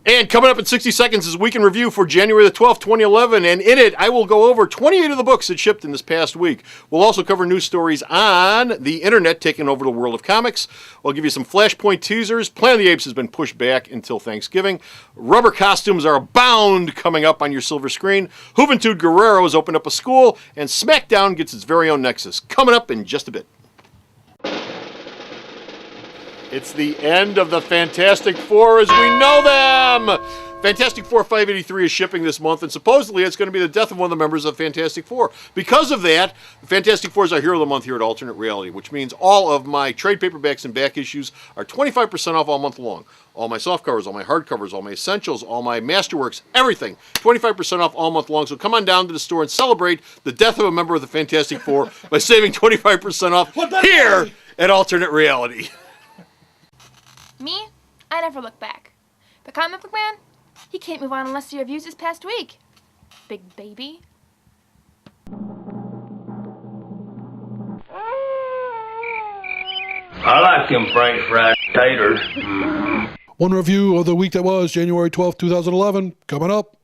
And coming up in 60 seconds is Week in Review for January the 12th, 2011. And in it, I will go over 28 of the books that shipped in this past week. We'll also cover news stories on the internet taking over the world of comics. We'll give you some Flashpoint teasers. Planet of the Apes has been pushed back until Thanksgiving. Rubber costumes are abound coming up on your silver screen. Juventud Guerrero has opened up a school. And SmackDown gets its very own Nexus. Coming up in just a bit. It's the end of the Fantastic Four as we know them! Fantastic Four 583 is shipping this month, and supposedly it's going to be the death of one of the members of Fantastic Four. Because of that, Fantastic Four is our Hero of the Month here at Alternate Reality, which means all of my trade paperbacks and back issues are 25% off all month long. All my softcovers, all my hardcovers, all my essentials, all my masterworks, everything. 25% off all month long. So come on down to the store and celebrate the death of a member of the Fantastic Four by saving 25% off here at Alternate Reality. Me? I never look back. But Comic Book Man? He can't move on unless he reviews this past week. Big baby. I like them French fried taters. One review of the week that was January 12th, 2011, coming up.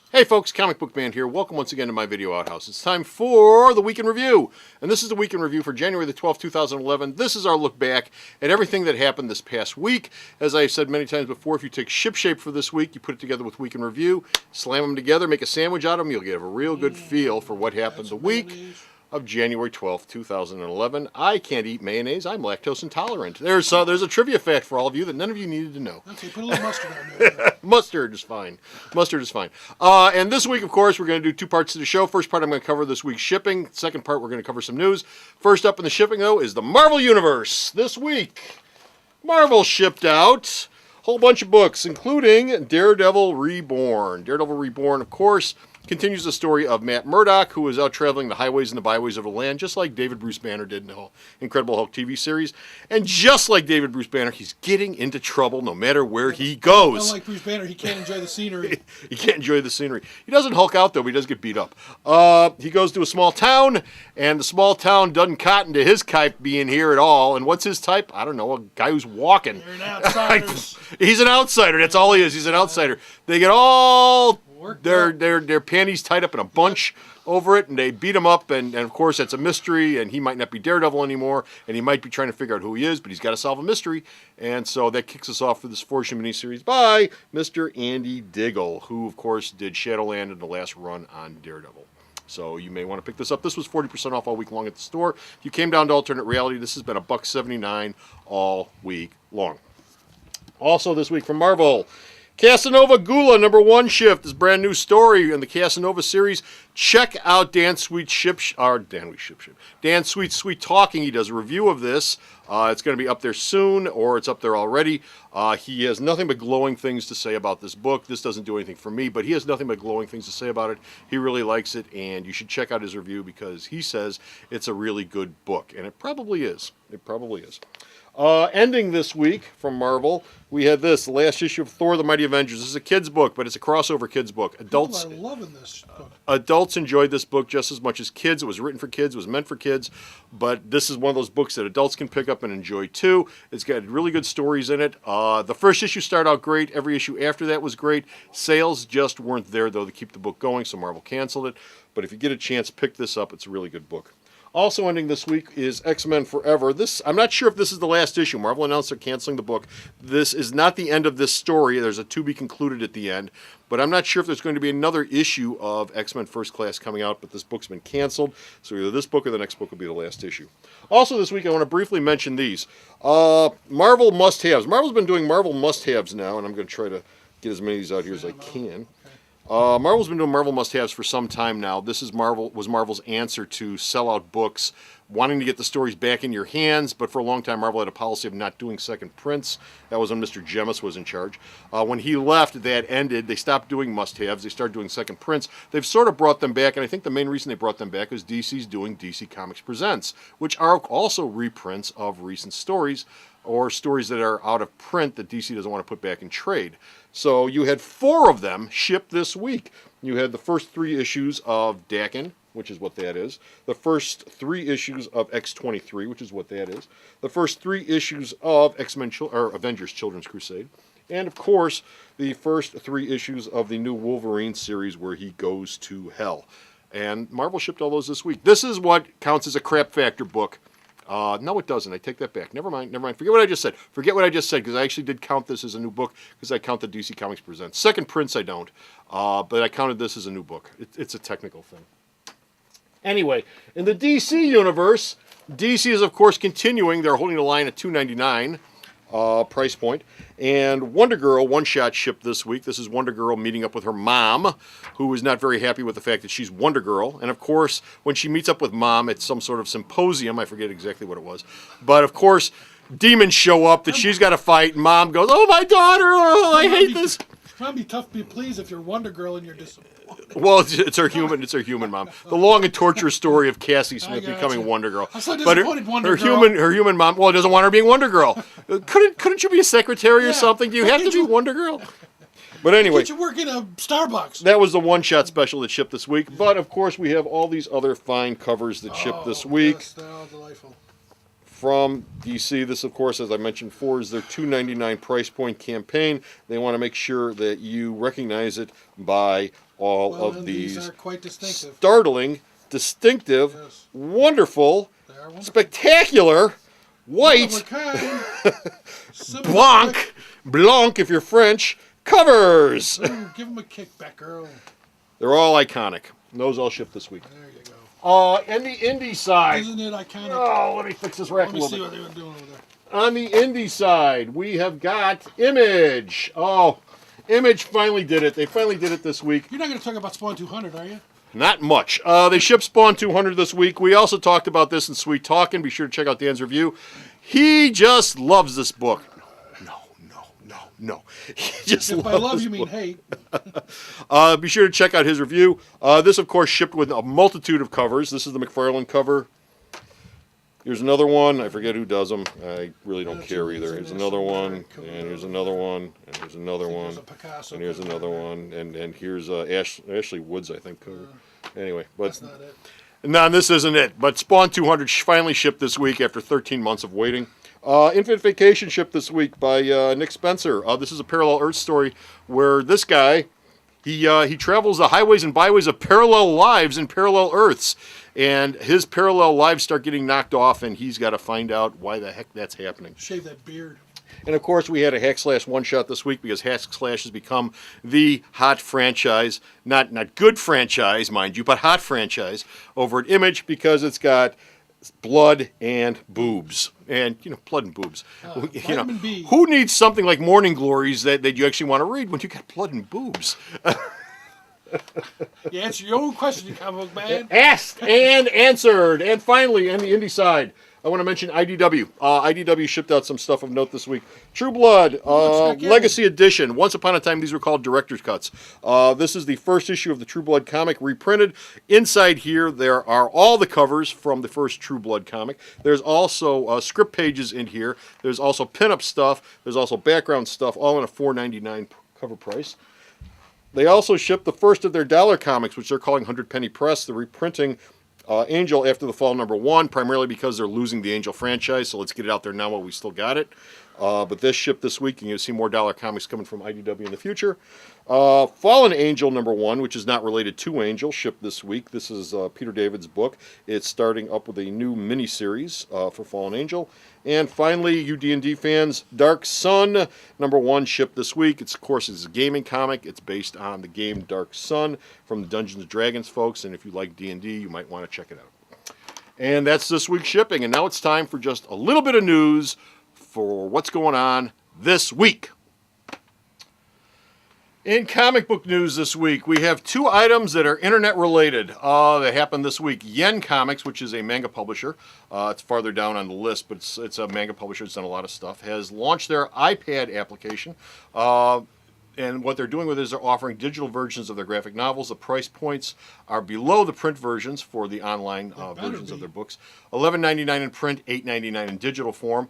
Hey folks, Comic Book Man here. Welcome once again to my video outhouse. It's time for the Week in Review. And this is the Week in Review for January the 12th, 2011. This is our look back at everything that happened this past week. As I've said many times before, if you take Shipshape for this week, you put it together with Week in Review, slam them together, make a sandwich out of them, you'll get a real good feel for what happened the week of January 12th, 2011. I can't eat mayonnaise. I'm lactose intolerant. There's a trivia fact for all of you that none of you needed to know. Okay, put a little mustard on there. Mustard is fine. Mustard is fine. And this week, of course, we're going to do two parts to the show. First part, I'm going to cover this week's shipping. Second part, we're going to cover some news. First up in the shipping, though, is the Marvel Universe. This week, Marvel shipped out a whole bunch of books, including Daredevil Reborn. Daredevil Reborn, of course, continues the story of Matt Murdock, who is out traveling the highways and the byways of the land, just like David Bruce Banner did in the Incredible Hulk TV series. And just like David Bruce Banner, he's getting into trouble no matter where he goes. Unlike Bruce Banner, he can't enjoy the scenery. He can't enjoy the scenery. He doesn't Hulk out, though, but he does get beat up. He goes to a small town, and the small town doesn't cotton to his type being here at all. And what's his type? I don't know, a guy who's walking. They're an outsider. He's an outsider. That's all he is. He's an outsider. They get all their panties tied up in a bunch over it, and they beat him up, and of course that's a mystery, and he might not be Daredevil anymore, and he might be trying to figure out who he is, but he's got to solve a mystery, and so that kicks us off for this 4-issue miniseries by Mr. Andy Diggle, who of course did Shadowland in the last run on Daredevil. So you may want to pick this up. This was 40% off all week long at the store. If you came down to Alternate Reality, this has been $1.79 all week long. Also this week from Marvel, Casanova Gula #1 shift is a brand new story in the Casanova series. Check out Dan Sweet's Dan Sweet's Sweet Talking. He does a review of this. It's going to be up there soon, or it's up there already. He has nothing but glowing things to say about this book. This doesn't do anything for me, but he has nothing but glowing things to say about it. He really likes it, and you should check out his review because he says it's a really good book, and it probably is. It probably is. Ending this week from Marvel, we had the last issue of Thor: The Mighty Avengers. This is a kid's book, but it's a crossover kid's book. Adults People are loving this book. Adults enjoyed this book just as much as kids. It was written for kids. It was meant for kids. But this is one of those books that adults can pick up and enjoy too. It's got really good stories in it. The first issue started out great. Every issue after that was great. Sales just weren't there, though, to keep the book going, so Marvel canceled it. But if you get a chance, pick this up. It's a really good book. Also ending this week is X-Men Forever. I'm not sure if this is the last issue. Marvel announced they're canceling the book. This is not the end of this story. There's a to be concluded at the end. But I'm not sure if there's going to be another issue of X-Men First Class coming out, but this book's been canceled. So either this book or the next book will be the last issue. Also this week, I want to briefly mention these. Marvel must-haves. Marvel's been doing Marvel must-haves now, and I'm going to try to get as many of these out here as I can. Marvel's been doing Marvel must-haves for some time now. This is Marvel's answer to sellout books, wanting to get the stories back in your hands, but for a long time Marvel had a policy of not doing second prints. That was when Mr. Jemas was in charge. When he left, that ended. They stopped doing must-haves. They started doing second prints. They've sort of brought them back, and I think the main reason they brought them back is DC's doing DC Comics Presents, which are also reprints of recent stories, or stories that are out of print that DC doesn't want to put back in trade. So you had 4 of them shipped this week. You had the first 3 issues of Daken, which is what that is. The first 3 issues of X-23, which is what that is. The first 3 issues of Avengers Children's Crusade. And, of course, the first 3 issues of the new Wolverine series where he goes to hell. And Marvel shipped all those this week. This is what counts as a crap factor book. No, it doesn't. I take that back. Never mind. Forget what I just said. Because I actually did count this as a new book because I count the DC Comics Presents. Second prints, I don't. But I counted this as a new book. It's a technical thing. Anyway, in the DC universe, DC is, of course, continuing. They're holding the line at $2.99 price point. And Wonder Girl one-shot shipped this week. This is Wonder Girl meeting up with her mom, who is not very happy with the fact that she's Wonder Girl. And, of course, when she meets up with Mom at some sort of symposium, I forget exactly what it was, but, of course, demons show up that she's got to fight, and Mom goes, "Oh, my daughter, oh, I hate this." It's gonna be tough to be pleased if you're Wonder Girl and you're disappointed. Well, it's her human mom. The long and torturous story of Cassie Smith becoming Wonder Girl. I'm so But disappointed, Wonder her Girl. human mom, well, doesn't want her being Wonder Girl. Couldn't you be a secretary or something? Do you have to be Wonder Girl? But anyway, Did you work in a Starbucks? that was the one-shot special that shipped this week. But, of course, we have all these other fine covers that shipped this week. Yes, they're all delightful. From DC. This, of course, as I mentioned before, is their $2.99 price point campaign. They want to make sure that you recognize it by all of these are quite distinctive. startling, distinctive, Yes. wonderful, They are wonderful. spectacular, white, blanc, if you're French, covers. Ooh, give them a kick, Batgirl. They're all iconic. Those all shipped this week. There you go. And the indie side. Isn't it iconic? Oh, let me fix this rack Let a me little see bit. what they've been doing over there. On the indie side, we have got Image. Oh, Image finally did it. They finally did it this week. You're not going to talk about Spawn 200, are you? Not much. They shipped Spawn 200 this week. We also talked about this in Sweet Talkin'. Be sure to check out Dan's review. He just loves this book. No. He just If by loves love this you mean book. hate. Be sure to check out his review. This, of course, shipped with a multitude of covers. This is the McFarlane cover. Here's another one. I forget who does them. I really don't care either. Here's another one, and here's another one, and here's another one, There's a Picasso and here's cover another there. one, and here's Ashley Woods, I think, cover. Anyway, but That's not it. no, this isn't it. But Spawn 200 finally shipped this week after 13 months of waiting. Infinite Vacation shipped this week by Nick Spencer. This is a parallel Earth story where this guy, he travels the highways and byways of parallel lives and parallel Earths. And his parallel lives start getting knocked off, and he's got to find out why the heck that's happening. Shave that beard. And, of course, we had a Hack Slash one-shot this week because Hack Slash has become the hot franchise. Not good franchise, mind you, but hot franchise over at Image because it's got blood and boobs. And, blood and boobs. Vitamin B. Who needs something like Morning Glories that you actually want to read when you got blood and boobs? You answer your own question, you comic book man. Asked and answered. And finally, on the indie side, I want to mention IDW. IDW shipped out some stuff of note this week. True Blood, check in. Legacy Edition. Once upon a time, these were called Director's Cuts. This is the first issue of the True Blood comic reprinted. Inside here, there are all the covers from the first True Blood comic. There's also script pages in here. There's also pinup stuff. There's also background stuff, all in a $4.99 cover price. They also shipped the first of their dollar comics, which they're calling 100 Penny Press. They're reprinting Angel After the Fall #1, primarily because they're losing the Angel franchise, so let's get it out there now while we still got it. But this shipped this week, and you'll see more dollar comics coming from IDW in the future. Fallen Angel #1, which is not related to Angel, shipped this week. This is Peter David's book. It's starting up with a new miniseries for Fallen Angel. And finally, you D&D fans, Dark Sun #1 shipped this week. It's, of course, it's a gaming comic. It's based on the game Dark Sun from the Dungeons & Dragons folks, and if you like D&D, you might want to check it out. And that's this week's shipping, and now it's time for just a little bit of news for what's going on this week. In comic book news this week, we have 2 items that are internet related that happened this week. Yen Comics, which is a manga publisher, it's farther down on the list, but it's a manga publisher that's done a lot of stuff, has launched their iPad application. And what they're doing with it is they're offering digital versions of their graphic novels. The price points are below the print versions for the online versions of their books. $11.99 in print, $8.99 in digital form.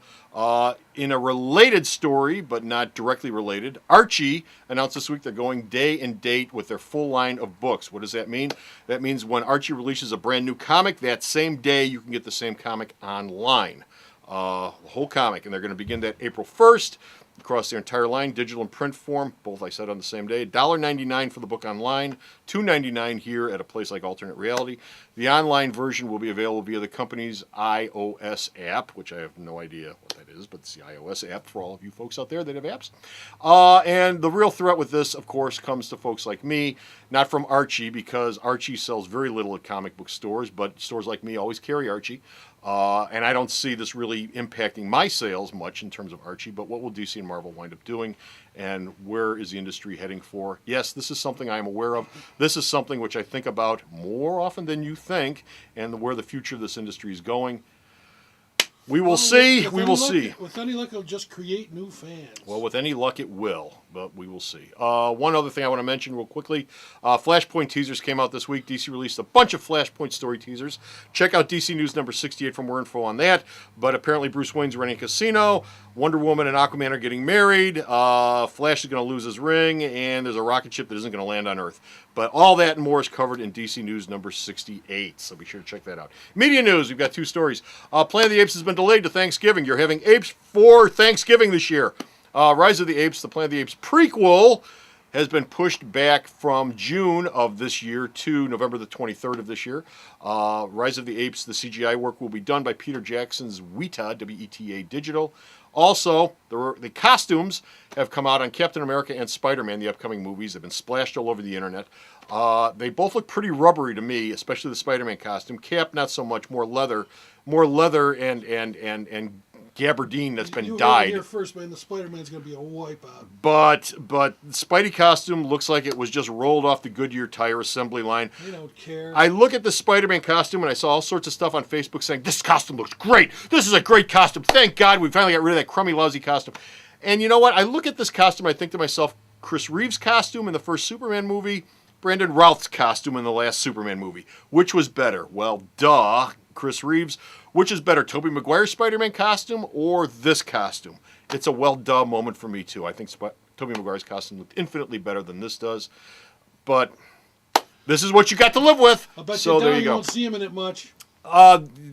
In a related story, but not directly related, Archie announced this week they're going day and date with their full line of books. What does that mean? That means when Archie releases a brand new comic, that same day you can get the same comic online. The whole comic, and they're going to begin that April 1st. across their entire line, digital and print form, both I said on the same day. $1.99 for the book online, $2.99 here at a place like Alternate Reality. The online version will be available via the company's iOS app, which I have no idea what that is, but it's the iOS app for all of you folks out there that have apps. And the real threat with this, of course, comes to folks like me, not from Archie, because Archie sells very little at comic book stores, but stores like me always carry Archie. And I don't see this really impacting my sales much in terms of Archie, but what will DC and Marvel wind up doing, and where is the industry heading for? Yes, this is something I am aware of. This is something which I think about more often than you think, and where the future of this industry is going. We will see. We will see. With any luck, it'll just create new fans. Well, with any luck, it will, but we will see. One other thing I want to mention real quickly. Flashpoint teasers came out this week. DC released a bunch of Flashpoint story teasers. Check out DC News number 68 for more info on that. But apparently Bruce Wayne's running a casino. Wonder Woman and Aquaman are getting married. Flash is going to lose his ring. And there's a rocket ship that isn't going to land on Earth. But all that and more is covered in DC News number 68. So be sure to check that out. Media news, we've got 2 stories. Planet of the Apes has been delayed to Thanksgiving. You're having apes for Thanksgiving this year. Rise of the Apes, the Planet of the Apes prequel, has been pushed back from June of this year to November the 23rd of this year. Rise of the Apes, the CGI work will be done by Peter Jackson's WETA, W-E-T-A Digital. Also, the costumes have come out on Captain America and Spider-Man, the upcoming movies. They've been splashed all over the internet. They both look pretty rubbery to me, especially the Spider-Man costume. Cap, not so much, more leather and gabardine that's been dyed. You heard it here first, man. The Spider-Man's going to be a wipeout. But the Spidey costume looks like it was just rolled off the Goodyear tire assembly line. They don't care. I look at the Spider-Man costume and I saw all sorts of stuff on Facebook saying, this costume looks great. This is a great costume. Thank God we finally got rid of that crummy, lousy costume. And you know what? I look at this costume, I think to myself, Chris Reeves' costume in the first Superman movie, Brandon Routh's costume in the last Superman movie. Which was better? Well, duh, Chris Reeves. Which is better, Tobey Maguire's Spider-Man costume or this costume? It's a well-duh moment for me, too. I think Tobey Maguire's costume looked infinitely better than this does. But this is what you got to live with. I bet so there you go. Won't see him in it much.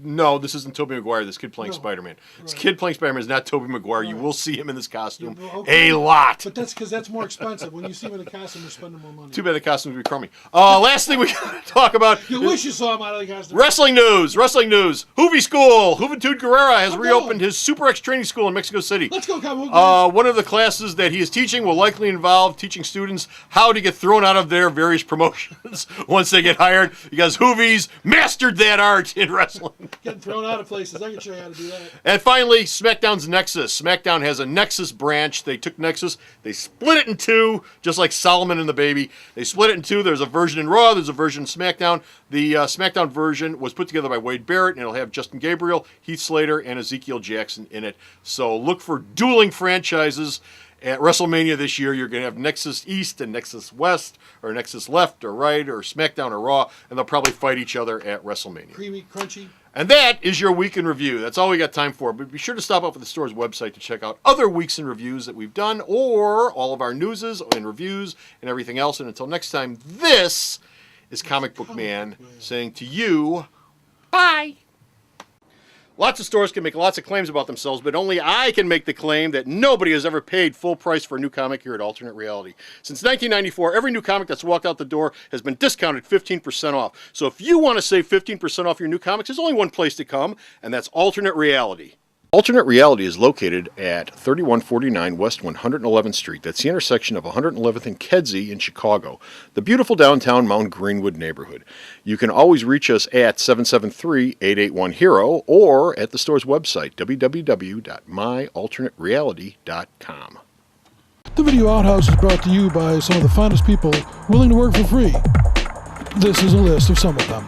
No, this isn't Tobey Maguire. This kid playing Spider-Man. Right. This kid playing Spider-Man is not Tobey Maguire. Right. You will see him in this costume Okay. a lot. But that's because that's more expensive. When you see him in a costume, you're spending more money. Too bad the costumes would be crummy. Last thing we got to talk about. You wish you saw him out of the costume. Wrestling news. Hoovy School. Juventud Guerrera has I'm reopened going. his Super X training school in Mexico City. Let's go, Cowboys. One of the classes that he is teaching will likely involve teaching students how to get thrown out of their various promotions once they get hired, because Hoovies mastered that art in wrestling. Getting thrown out of places. I can show you how to do that. And finally, SmackDown's Nexus. SmackDown has a Nexus branch. They took Nexus, they split it in 2, just like Solomon and the Baby. They split it in 2. There's a version in Raw, there's a version in SmackDown. The SmackDown version was put together by Wade Barrett, and it'll have Justin Gabriel, Heath Slater, and Ezekiel Jackson in it. So look for dueling franchises. At WrestleMania this year, you're going to have Nexus East and Nexus West, or Nexus Left or Right, or SmackDown or Raw, and they'll probably fight each other at WrestleMania. Creamy, crunchy. And that is your week in review. That's all we got time for. But be sure to stop up at the store's website to check out other weeks in reviews that we've done, or all of our newses and reviews and everything else. And until next time, this is Comic Book Man saying to you, bye. Lots of stores can make lots of claims about themselves, but only I can make the claim that nobody has ever paid full price for a new comic here at Alternate Reality. Since 1994, every new comic that's walked out the door has been discounted 15% off. So if you want to save 15% off your new comics, there's only one place to come, and that's Alternate Reality. Alternate Reality is located at 3149 West 111th Street. That's the intersection of 111th and Kedzie in Chicago, the beautiful downtown Mount Greenwood neighborhood. You can always reach us at 773-881-HERO or at the store's website, www.myalternatereality.com. The Video Outhouse is brought to you by some of the finest people willing to work for free. This is a list of some of them.